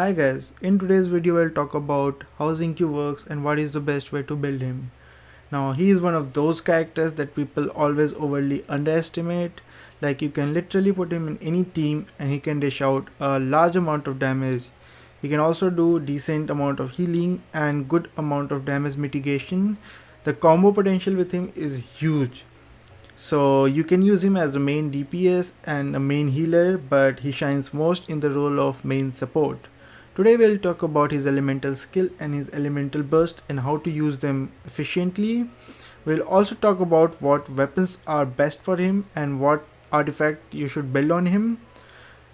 Hi guys, in today's video I'll talk about how Xingqiu works and what is the best way to build him. Now he is one of those characters that people always overly underestimate. Like, you can literally put him in any team and he can dish out a large amount of damage. He can also do decent amount of healing and good amount of damage mitigation. The combo potential with him is huge. So you can use him as a main DPS and a main healer, but he shines most in the role of main support. Today we'll talk about his elemental skill and his elemental burst and how to use them efficiently. We'll also talk about what weapons are best for him and what artifact you should build on him.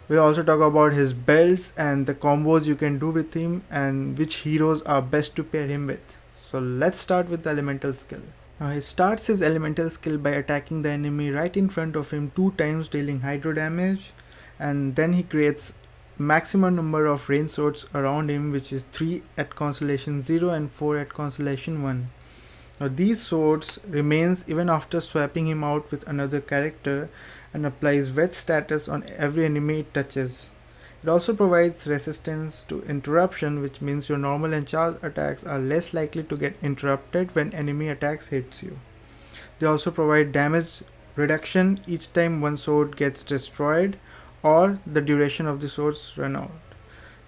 We'll also talk about his builds and the combos you can do with him and which heroes are best to pair him with. So let's start with the elemental skill. Now he starts his elemental skill by attacking the enemy right in front of him 2 times, dealing hydro damage, and then he creates maximum number of rain swords around him, which is 3 at constellation 0 and 4 at constellation 1. Now these swords remains even after swapping him out with another character and applies wet status on every enemy it touches. It also provides resistance to interruption, which means your normal and charge attacks are less likely to get interrupted when enemy attacks hits you. They also provide damage reduction each time one sword gets destroyed or the duration of the swords run out.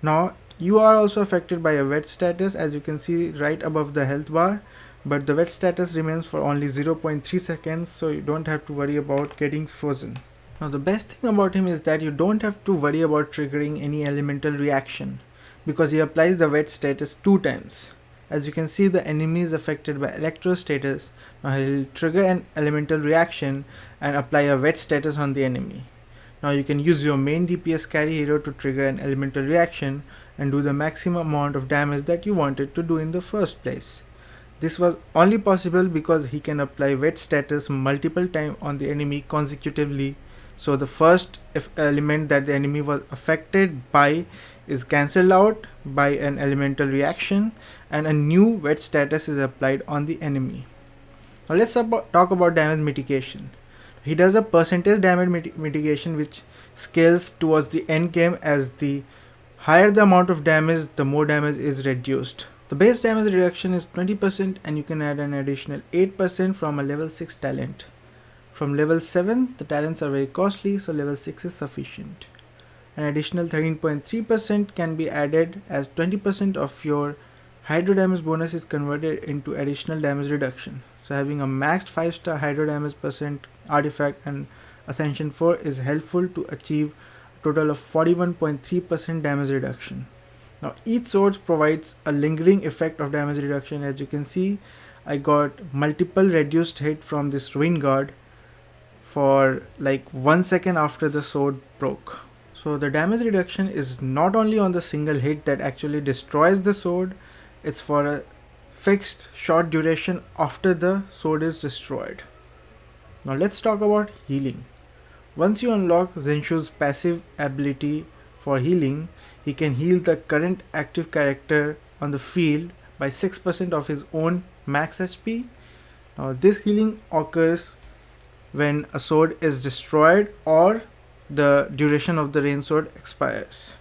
Now you are also affected by a wet status, as you can see right above the health bar, but the wet status remains for only 0.3 seconds, so you don't have to worry about getting frozen. Now the best thing about him is that you don't have to worry about triggering any elemental reaction, because he applies the wet status 2 times. As you can see, the enemy is affected by electro status. Now he'll trigger an elemental reaction and apply a wet status on the enemy. Now you can use your main DPS carry hero to trigger an elemental reaction and do the maximum amount of damage that you wanted to do in the first place. This was only possible because he can apply wet status multiple times on the enemy consecutively. So the first element that the enemy was affected by is cancelled out by an elemental reaction and a new wet status is applied on the enemy. Now let's talk about damage mitigation. He does a percentage damage mitigation which scales towards the end game. As the higher the amount of damage, the more damage is reduced. The base damage reduction is 20% and you can add an additional 8% from a level 6 talent. From level 7, the talents are very costly, so level 6 is sufficient. An additional 13.3% can be added as 20% of your hydro damage bonus is converted into additional damage reduction. So having a maxed 5-star hydro damage percent artifact and Ascension 4 is helpful to achieve a total of 41.3% damage reduction. Now each sword provides a lingering effect of damage reduction. As you can see, I got multiple reduced hit from this ruin guard for like 1 second after the sword broke. So the damage reduction is not only on the single hit that actually destroys the sword, it's for a fixed short duration after the sword is destroyed. Now let's talk about healing. Once you unlock Zenshu's passive ability for healing, he can heal the current active character on the field by 6% of his own max HP. Now this healing occurs when a sword is destroyed or the duration of the rain sword expires.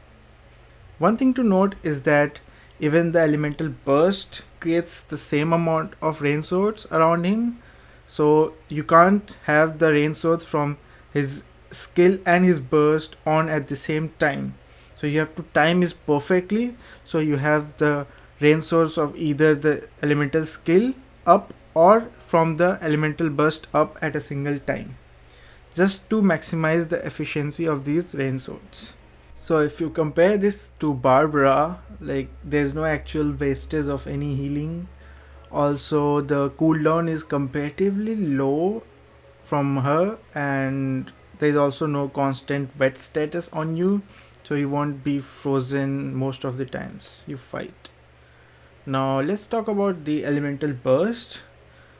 One thing to note is that even the elemental burst creates the same amount of rain swords around him, so you can't have the rain swords from his skill and his burst on at the same time. So you have to time this perfectly, so you have the rain swords of either the elemental skill up or from the elemental burst up at a single time, just to maximize the efficiency of these rain swords. So if you compare this to Barbara, like, there's no actual wastage of any healing. Also the cooldown is comparatively low from her, and there's also no constant wet status on you, so you won't be frozen most of the times you fight. Now let's talk about the elemental burst.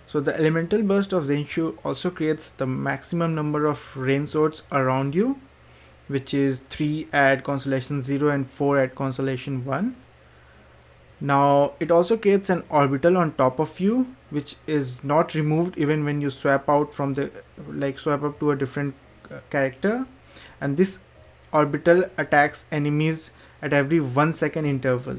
So the elemental burst of Xingqiu also creates the maximum number of rain swords around you, which is 3 at constellation 0 and 4 at constellation 1. Now it also creates an orbital on top of you, which is not removed even when you swap out from the swap up to a different character, and this orbital attacks enemies at every 1 second interval.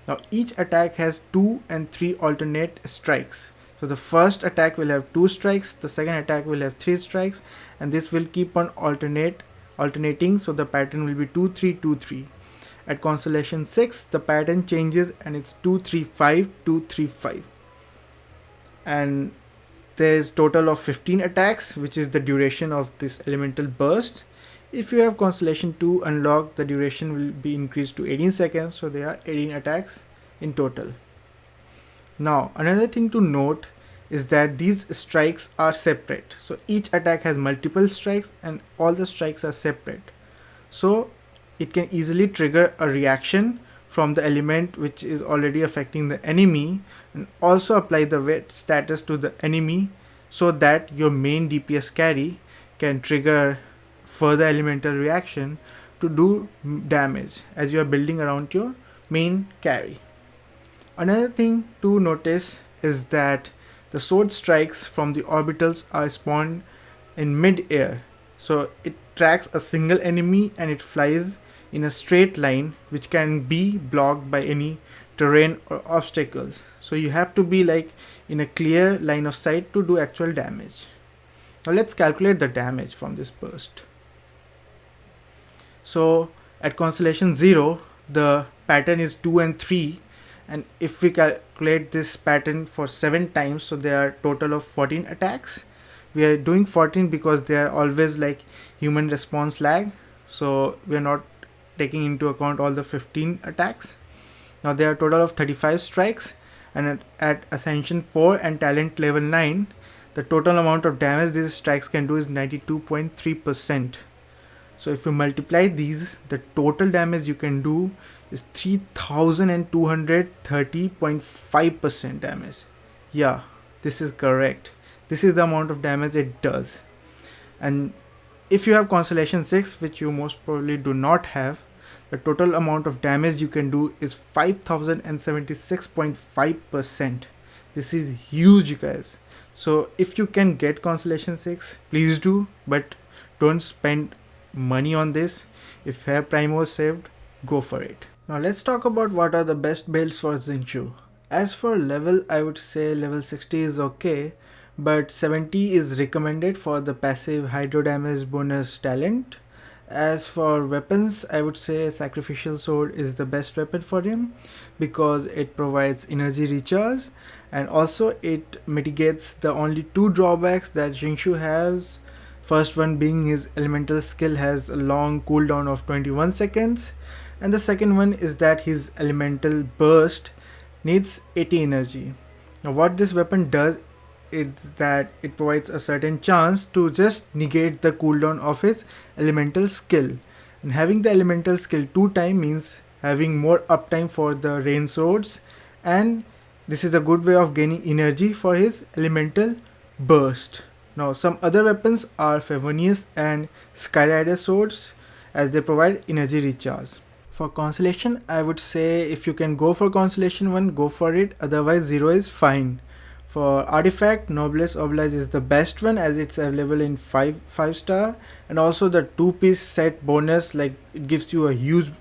Now each attack has 2 and 3 alternate strikes. So the first attack will have 2 strikes, the second attack will have 3 strikes, and this will keep on alternating, so the pattern will be 2-3-2-3. At constellation 6, the pattern changes and it's 2-3-5-2-3-5. And there's total of 15 attacks, which is the duration of this elemental burst. If you have constellation 2 unlocked, the duration will be increased to 18 seconds, so there are 18 attacks in total. Now another thing to note is that these strikes are separate, so each attack has multiple strikes and all the strikes are separate, so it can easily trigger a reaction from the element which is already affecting the enemy, and also apply the wet status to the enemy, so that your main DPS carry can trigger further elemental reaction to do damage as you are building around your main carry. Another thing to notice is that the sword strikes from the orbitals are spawned in mid-air, so it tracks a single enemy and it flies in a straight line, which can be blocked by any terrain or obstacles. So you have to be like in a clear line of sight to do actual damage. Now let's calculate the damage from this burst. So at constellation 0, the pattern is 2 and 3, and if we calculate this pattern for 7 times, so there are total of 14 attacks. We are doing 14 because they are always like human response lag, so we are not taking into account all the 15 attacks. Now there are a total of 35 strikes, and at Ascension 4 and Talent level 9, the total amount of damage these strikes can do is 92.3%. So if you multiply these, the total damage you can do is 3230.5% damage. Yeah, this is correct. This is the amount of damage it does. And if you have constellation 6, which you most probably do not have, the total amount of damage you can do is 5076.5%. This is huge, guys. So if you can get constellation 6, please do, but don't spend money on this. If you have Primo saved, go for it. Now let's talk about what are the best builds for Xingqiu. As for level, I would say level 60 is okay, but 70 is recommended for the passive hydro damage bonus talent. As for weapons, I would say Sacrificial Sword is the best weapon for him because it provides energy recharge, and also it mitigates the only 2 drawbacks that Xingqiu has. First one being his elemental skill has a long cooldown of 21 seconds, and the second one is that his elemental burst needs 80 energy. Now what this weapon does is that it provides a certain chance to just negate the cooldown of his elemental skill, and having the elemental skill 2 times means having more uptime for the rain swords, and this is a good way of gaining energy for his elemental burst. Now some other weapons are Favonius and Skyrider swords, as they provide energy recharge. For constellation, I would say if you can go for constellation 1, go for it, otherwise 0 is fine. For Artifact, Noblesse Oblige is the best one as it's available in 5 star, and also the 2-piece set bonus, like it gives you a huge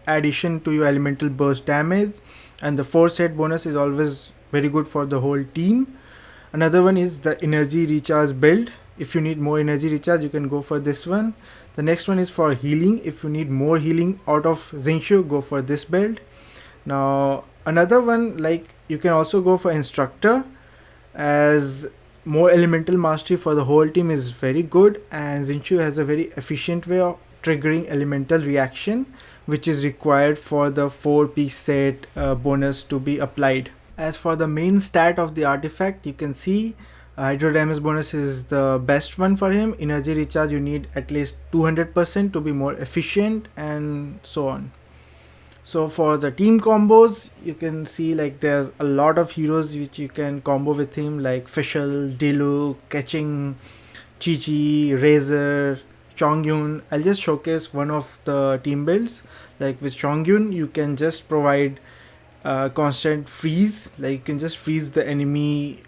addition to your elemental burst damage, and the 4 set bonus is always very good for the whole team. Another one is the energy recharge build. If you need more energy recharge, you can go for this one. The next one is for healing. If you need more healing out of Xingqiu, go for this build. Now another one, like you can also go for Instructor, as more elemental mastery for the whole team is very good, and Xingqiu has a very efficient way of triggering elemental reaction, which is required for the 4-piece set bonus to be applied. As for the main stat of the artifact, you can see hydro damage bonus is the best one for him. Energy recharge, you need at least 200% to be more efficient, and so on. So for the team combos, you can see like there's a lot of heroes which you can combo with him, like Fischl, Diluc, Catching, Chi-Chi, Razor, Chongyun. I'll just showcase one of the team builds. Like with Chongyun, you can just provide constant freeze, like you can just freeze the enemy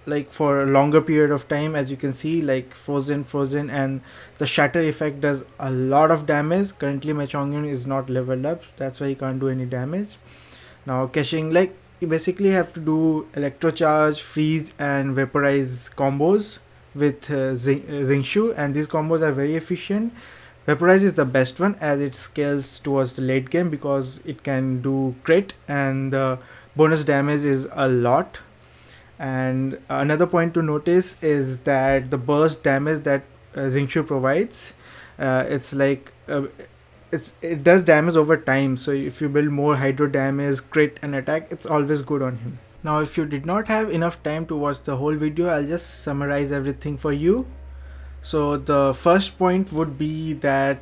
like for a longer period of time. As you can see, like frozen, and the shatter effect does a lot of damage. Currently my Chongyun is not leveled up, that's why he can't do any damage. Now caching, like you basically have to do electrocharge, freeze and vaporize combos with Xingqiu, and these combos are very efficient. Vaporize is the best one as it scales towards the late game because it can do crit and the bonus damage is a lot. And another point to notice is that the burst damage that Xingqiu provides, it's like it does damage over time. So if you build more hydro damage, crit and attack, it's always good on him. Now if you did not have enough time to watch the whole video, I'll just summarize everything for you. So the first point would be that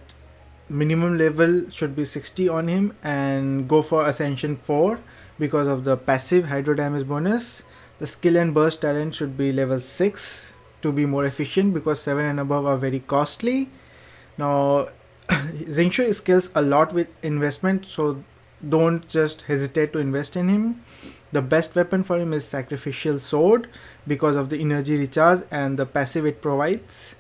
minimum level should be 60 on him and go for Ascension 4 because of the passive hydro damage bonus. The skill and burst talent should be level 6 to be more efficient because 7 and above are very costly. Now Xingqiu scales a lot with investment, so don't just hesitate to invest in him. The best weapon for him is Sacrificial Sword because of the energy recharge and the passive it provides.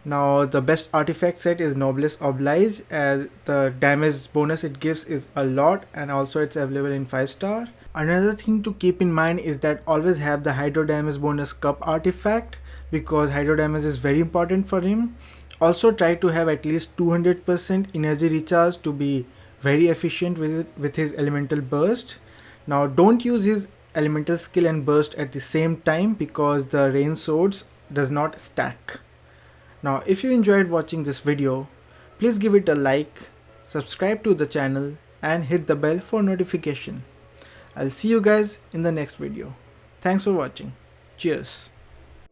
Now the best artifact set is Noblesse Oblige as the damage bonus it gives is a lot, and also it's available in 5-star. Another thing to keep in mind is that always have the hydro damage bonus cup artifact because hydro damage is very important for him. Also try to have at least 200% energy recharge to be very efficient with his elemental burst. Now don't use his elemental skill and burst at the same time because the rain swords does not stack. Now if you enjoyed watching this video, please give it a like, subscribe to the channel and hit the bell for notification. I'll see you guys in the next video. Thanks for watching. Cheers.